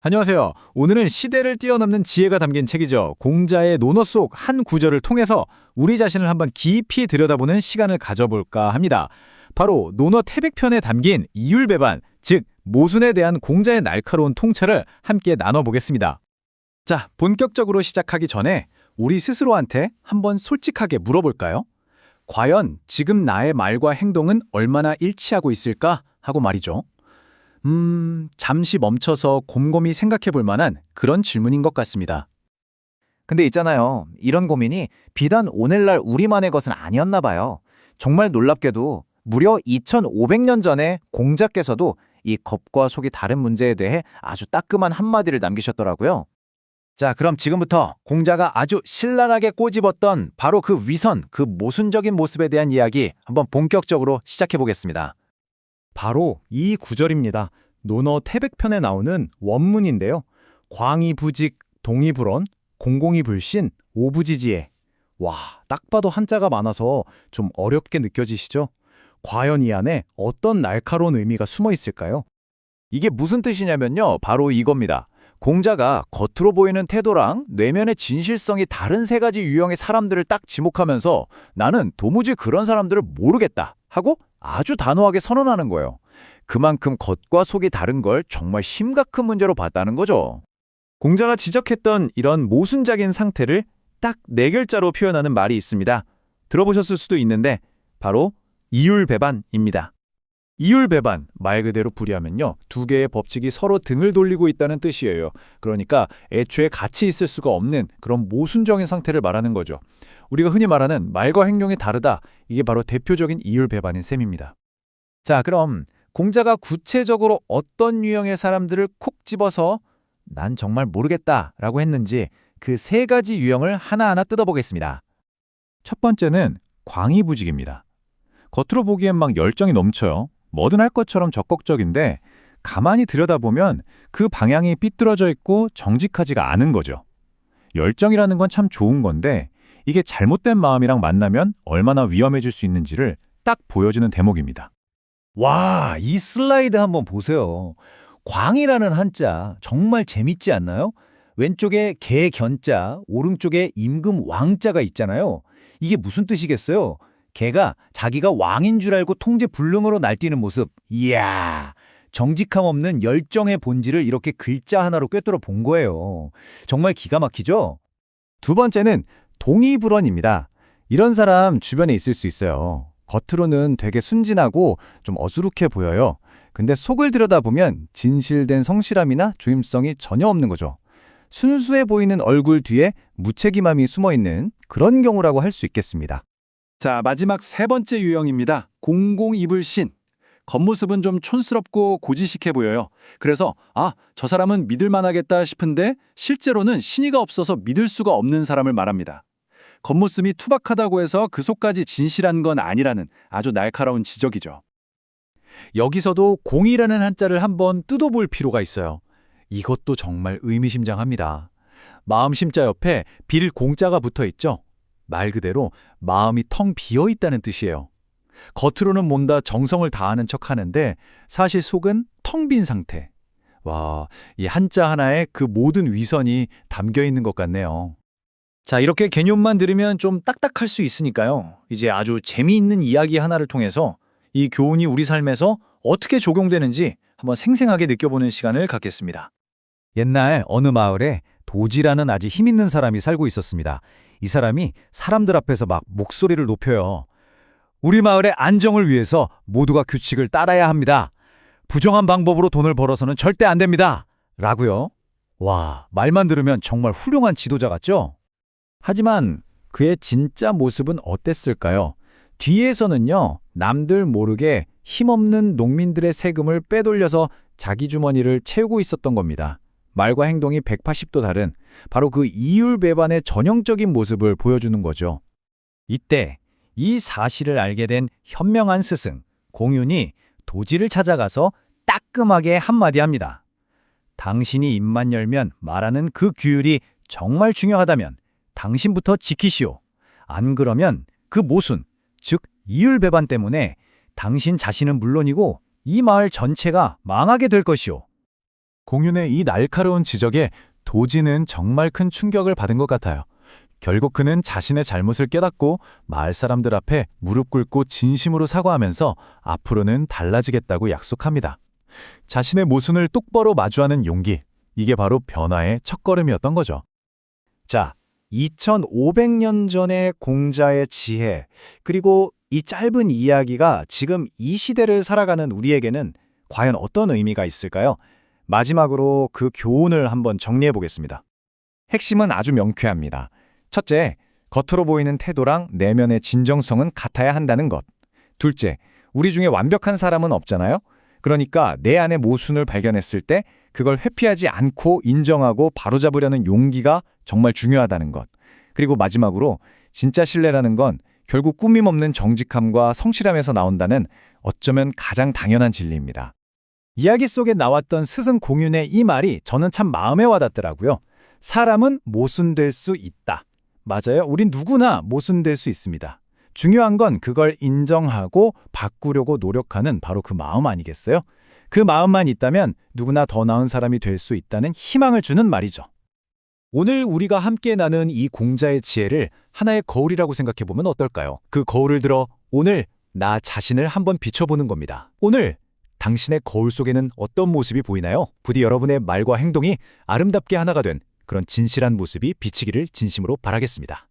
안녕하세요. 오늘은 시대를 뛰어넘는 지혜가 담긴 책이죠. 공자의 논어 속 한 구절을 통해서 우리 자신을 한번 깊이 들여다보는 시간을 가져볼까 합니다. 바로 논어 태백편에 담긴 이율배반, 즉 모순에 대한 공자의 날카로운 통찰을 함께 나눠보겠습니다. 자, 본격적으로 시작하기 전에 우리 스스로한테 한번 솔직하게 물어볼까요? 과연 지금 나의 말과 행동은 얼마나 일치하고 있을까 하고 말이죠. 잠시 멈춰서 곰곰이 생각해 볼 만한 그런 질문인 것 같습니다. 근데 있잖아요. 이런 고민이 비단 오늘날 우리만의 것은 아니었나 봐요. 정말 놀랍게도 무려 2500년 전에 공자께서도 이 겉과 속이 다른 문제에 대해 아주 따끔한 한마디를 남기셨더라고요. 자, 그럼 지금부터 공자가 아주 신랄하게 꼬집었던 바로 그 위선, 그 모순적인 모습에 대한 이야기 한번 본격적으로 시작해 보겠습니다. 바로 이 구절입니다. 논어 태백편에 나오는 원문인데요. 광이부직, 동이불언, 공공이불신, 오부지지애. 와, 딱 봐도 한자가 많아서 좀 어렵게 느껴지시죠? 과연 이 안에 어떤 날카로운 의미가 숨어 있을까요? 이게 무슨 뜻이냐면요. 바로 이겁니다. 공자가 겉으로 보이는 태도랑 내면의 진실성이 다른 세 가지 유형의 사람들을 딱 지목하면서 나는 도무지 그런 사람들을 모르겠다 하고 아주 단호하게 선언하는 거예요. 그만큼 겉과 속이 다른 걸 정말 심각한 문제로 봤다는 거죠. 공자가 지적했던 이런 모순적인 상태를 딱 네 글자로 표현하는 말이 있습니다. 들어보셨을 수도 있는데 바로 이율배반입니다. 이율배반, 말 그대로 풀이하면요. 두 개의 법칙이 서로 등을 돌리고 있다는 뜻이에요. 그러니까 애초에 같이 있을 수가 없는 그런 모순적인 상태를 말하는 거죠. 우리가 흔히 말하는 말과 행동이 다르다. 이게 바로 대표적인 이율배반인 셈입니다. 자, 그럼 공자가 구체적으로 어떤 유형의 사람들을 콕 집어서 난 정말 모르겠다라고 했는지 그 세 가지 유형을 하나하나 뜯어보겠습니다. 첫 번째는 광이부직입니다. 겉으로 보기엔 막 열정이 넘쳐요. 뭐든 할 것처럼 적극적인데 가만히 들여다보면 그 방향이 삐뚤어져 있고 정직하지가 않은 거죠. 열정이라는 건 참 좋은 건데 이게 잘못된 마음이랑 만나면 얼마나 위험해질 수 있는지를 딱 보여주는 대목입니다. 와, 이 슬라이드 한번 보세요. 광이라는 한자 정말 재밌지 않나요? 왼쪽에 개 견자, 오른쪽에 임금 왕자가 있잖아요. 이게 무슨 뜻이겠어요? 개가 자기가 왕인 줄 알고 통제 불능으로 날뛰는 모습. 이야, 정직함 없는 열정의 본질을 이렇게 글자 하나로 꿰뚫어 본 거예요. 정말 기가 막히죠? 두 번째는 동의불언입니다. 이런 사람 주변에 있을 수 있어요. 겉으로는 되게 순진하고 좀 어수룩해 보여요. 근데 속을 들여다보면 진실된 성실함이나 조임성이 전혀 없는 거죠. 순수해 보이는 얼굴 뒤에 무책임함이 숨어있는 그런 경우라고 할 수 있겠습니다. 자, 마지막 세 번째 유형입니다. 공공이불신. 겉모습은 좀 촌스럽고 고지식해 보여요. 그래서 저 사람은 믿을 만하겠다 싶은데 실제로는 신의가 없어서 믿을 수가 없는 사람을 말합니다. 겉모습이 투박하다고 해서 그 속까지 진실한 건 아니라는 아주 날카로운 지적이죠. 여기서도 공이라는 한자를 한번 뜯어볼 필요가 있어요. 이것도 정말 의미심장합니다. 마음심자 옆에 빌 공자가 붙어 있죠. 말 그대로 마음이 텅 비어 있다는 뜻이에요. 겉으로는 뭔가 정성을 다하는 척 하는데 사실 속은 텅 빈 상태. 와, 이 한자 하나에 그 모든 위선이 담겨 있는 것 같네요. 자, 이렇게 개념만 들으면 좀 딱딱할 수 있으니까요. 이제 아주 재미있는 이야기 하나를 통해서 이 교훈이 우리 삶에서 어떻게 적용되는지 한번 생생하게 느껴보는 시간을 갖겠습니다. 옛날 어느 마을에 도지라는 아주 힘있는 사람이 살고 있었습니다. 이 사람이 사람들 앞에서 막 목소리를 높여요. 우리 마을의 안정을 위해서 모두가 규칙을 따라야 합니다. 부정한 방법으로 돈을 벌어서는 절대 안 됩니다. 라고요. 와, 말만 들으면 정말 훌륭한 지도자 같죠? 하지만 그의 진짜 모습은 어땠을까요? 뒤에서는요, 남들 모르게 힘없는 농민들의 세금을 빼돌려서 자기 주머니를 채우고 있었던 겁니다. 말과 행동이 180도 다른 바로 그 이율배반의 전형적인 모습을 보여주는 거죠. 이때 이 사실을 알게 된 현명한 스승, 공윤이 도지를 찾아가서 따끔하게 한마디 합니다. 당신이 입만 열면 말하는 그 규율이 정말 중요하다면 당신부터 지키시오. 안 그러면 그 모순, 즉 이율배반 때문에 당신 자신은 물론이고 이 마을 전체가 망하게 될 것이오. 공윤의 이 날카로운 지적에 도지는 정말 큰 충격을 받은 것 같아요. 결국 그는 자신의 잘못을 깨닫고 마을 사람들 앞에 무릎 꿇고 진심으로 사과하면서 앞으로는 달라지겠다고 약속합니다. 자신의 모순을 똑바로 마주하는 용기, 이게 바로 변화의 첫걸음이었던 거죠. 자, 2500년 전의 공자의 지혜, 그리고 이 짧은 이야기가 지금 이 시대를 살아가는 우리에게는 과연 어떤 의미가 있을까요? 마지막으로 그 교훈을 한번 정리해 보겠습니다. 핵심은 아주 명쾌합니다. 첫째, 겉으로 보이는 태도랑 내면의 진정성은 같아야 한다는 것. 둘째, 우리 중에 완벽한 사람은 없잖아요? 그러니까 내 안의 모순을 발견했을 때 그걸 회피하지 않고 인정하고 바로잡으려는 용기가 정말 중요하다는 것. 그리고 마지막으로 진짜 신뢰라는 건 결국 꾸밈 없는 정직함과 성실함에서 나온다는 어쩌면 가장 당연한 진리입니다. 이야기 속에 나왔던 스승 공윤의 이 말이 저는 참 마음에 와닿더라고요. 사람은 모순될 수 있다. 맞아요. 우린 누구나 모순될 수 있습니다. 중요한 건 그걸 인정하고 바꾸려고 노력하는 바로 그 마음 아니겠어요? 그 마음만 있다면 누구나 더 나은 사람이 될 수 있다는 희망을 주는 말이죠. 오늘 우리가 함께 나눈 이 공자의 지혜를 하나의 거울이라고 생각해보면 어떨까요? 그 거울을 들어 오늘 나 자신을 한번 비춰보는 겁니다. 오늘 당신의 거울 속에는 어떤 모습이 보이나요? 부디 여러분의 말과 행동이 아름답게 하나가 된 그런 진실한 모습이 비치기를 진심으로 바라겠습니다.